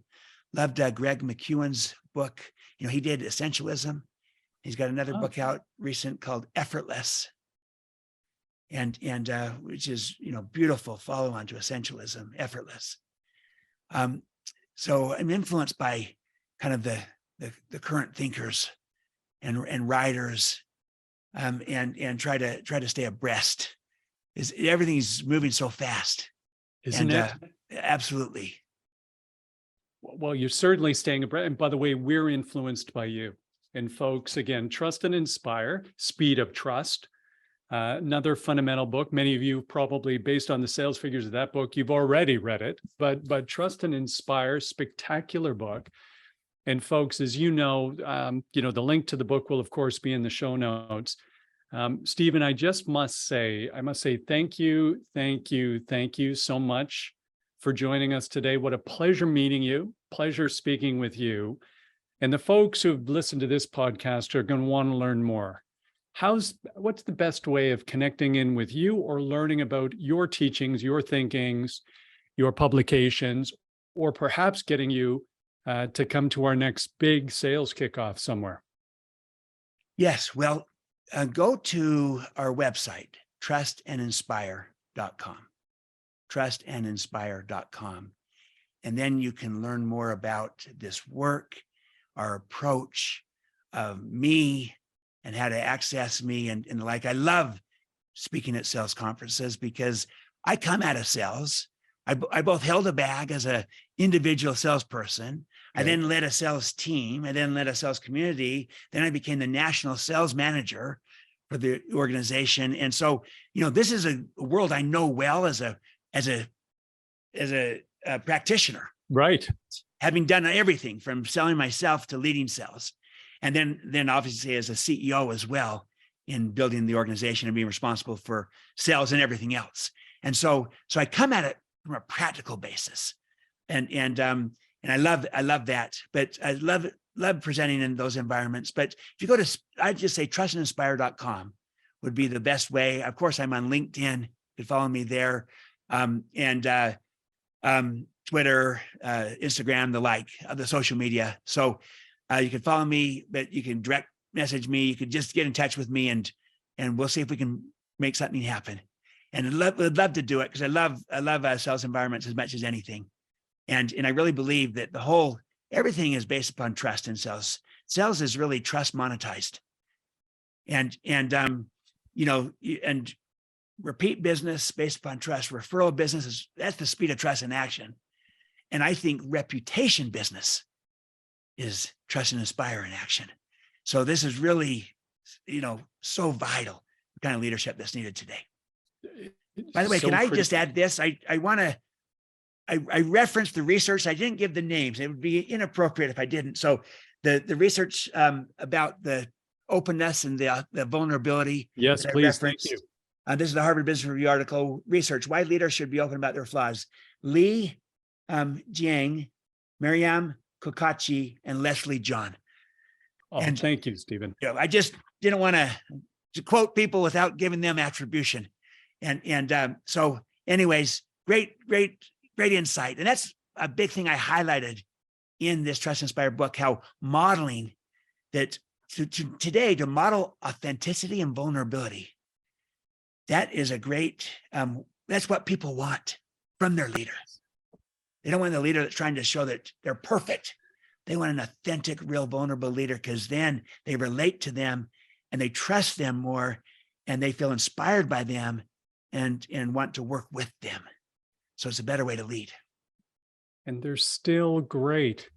Loved Greg McKeown's book. He did Essentialism. He's got another book out recent called Effortless, and which is beautiful follow-on to Essentialism, Effortless. So I'm influenced by kind of the current thinkers and writers, and try to stay abreast. Everything's moving so fast, isn't it? Absolutely. Well, you're certainly staying abreast. And by the way, we're influenced by you. And folks, again, Trust and Inspire, Speed of Trust. Another fundamental book. Many of you probably, based on the sales figures of that book, you've already read it. But Trust and Inspire, spectacular book. And folks, as you know, the link to the book will, of course, be in the show notes. Stephen, I must say thank you so much for joining us today. What a pleasure meeting you. Pleasure speaking with you. And the folks who've listened to this podcast are going to want to learn more. What's the best way of connecting in with you or learning about your teachings, your thinkings, your publications, or perhaps getting you to come to our next big sales kickoff somewhere? Yes, well, go to our website, trustandinspire.com, trustandinspire.com. And then you can learn more about this work, our approach, me, and how to access me and the like. I love speaking at sales conferences because I come out of sales. I both held a bag as an individual salesperson. I then led a sales team. I then led a sales community. Then I became the national sales manager for the organization. And so, this is a world I know well as a practitioner. Right. Having done everything from selling myself to leading sales. And then obviously as a CEO as well, in building the organization and being responsible for sales and everything else. And so I come at it from a practical basis. And I love that, but I love presenting in those environments. But if you go to, I'd just say trustandinspire.com would be the best way. Of course, I'm on LinkedIn. You can follow me there. Twitter, Instagram, the social media. So you can follow me, but you can direct message me. You could just get in touch with me, and we'll see if we can make something happen. And I'd love to do it because I love sales environments as much as anything. And I really believe that everything is based upon trust in sales. Sales is really trust monetized. And repeat business based upon trust, referral business that's the speed of trust in action. And I think reputation business is trust and inspire in action. So this is really, so vital, the kind of leadership that's needed today. By the way, can I just add this? I referenced the research. I didn't give the names. It would be inappropriate if I didn't. So the research about the openness and the vulnerability. Yes, please. Thank you. This is the Harvard Business Review article, research, why leaders should be open about their flaws. Lee Jiang, Mariam Kokachi, and Leslie John. Oh, and thank you, Stephen. I just didn't want to quote people without giving them attribution. And so anyways, great insight. And that's a big thing I highlighted in this Trust Inspired book, how modeling that today to model authenticity and vulnerability. That is a great, that's what people want from their leaders. They don't want the leader that's trying to show that they're perfect. They want an authentic, real, vulnerable leader, because then they relate to them and they trust them more and they feel inspired by them and want to work with them. So it's a better way to lead. And they're still great.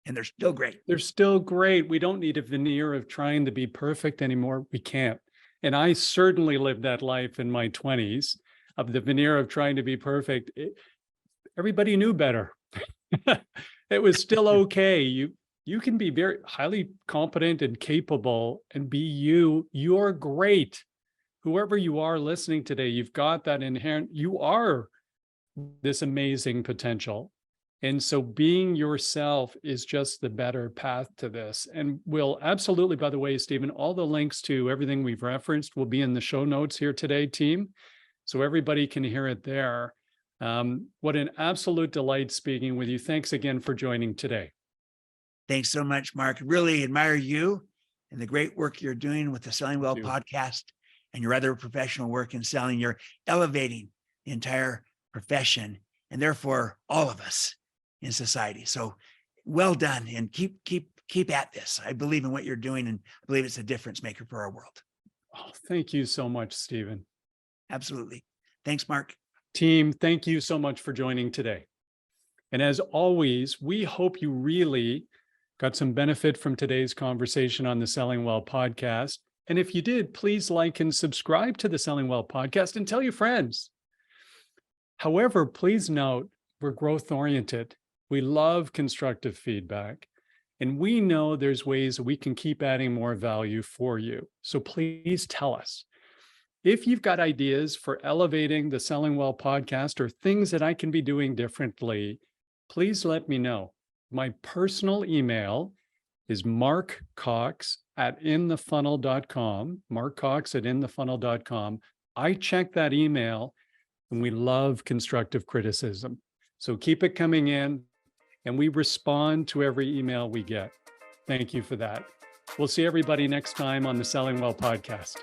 And they're still great. They're still great. We don't need a veneer of trying to be perfect anymore. We can't. And I certainly lived that life in my 20s of the veneer of trying to be perfect. Everybody knew better. It was still okay. You can be very highly competent and capable and be you. You're great. Whoever you are listening today, you've got that inherent, you are this amazing potential. And so being yourself is just the better path to this. And we'll absolutely, by the way, Stephen, all the links to everything we've referenced will be in the show notes here today, team. So everybody can hear it there. What an absolute delight speaking with you. Thanks again for joining today. Thanks so much, Mark. Really admire you and the great work you're doing with the Selling Well podcast and your other professional work in selling. You're elevating the entire profession and therefore all of us in society. So well done, and keep at this. I believe in what you're doing and I believe it's a difference maker for our world. Oh, thank you so much, Stephen. Absolutely. Thanks, Mark. Team, thank you so much for joining today. And as always, we hope you really got some benefit from today's conversation on the Selling Well podcast. And if you did, please like and subscribe to the Selling Well podcast and tell your friends. However, please note, we're growth-oriented. We love constructive feedback. And we know there's ways we can keep adding more value for you. So please tell us. If you've got ideas for elevating the Selling Well podcast or things that I can be doing differently, please let me know. My personal email is markcox@inthefunnel.com, markcox@inthefunnel.com. I check that email and we love constructive criticism. So keep it coming in and we respond to every email we get. Thank you for that. We'll see everybody next time on the Selling Well podcast.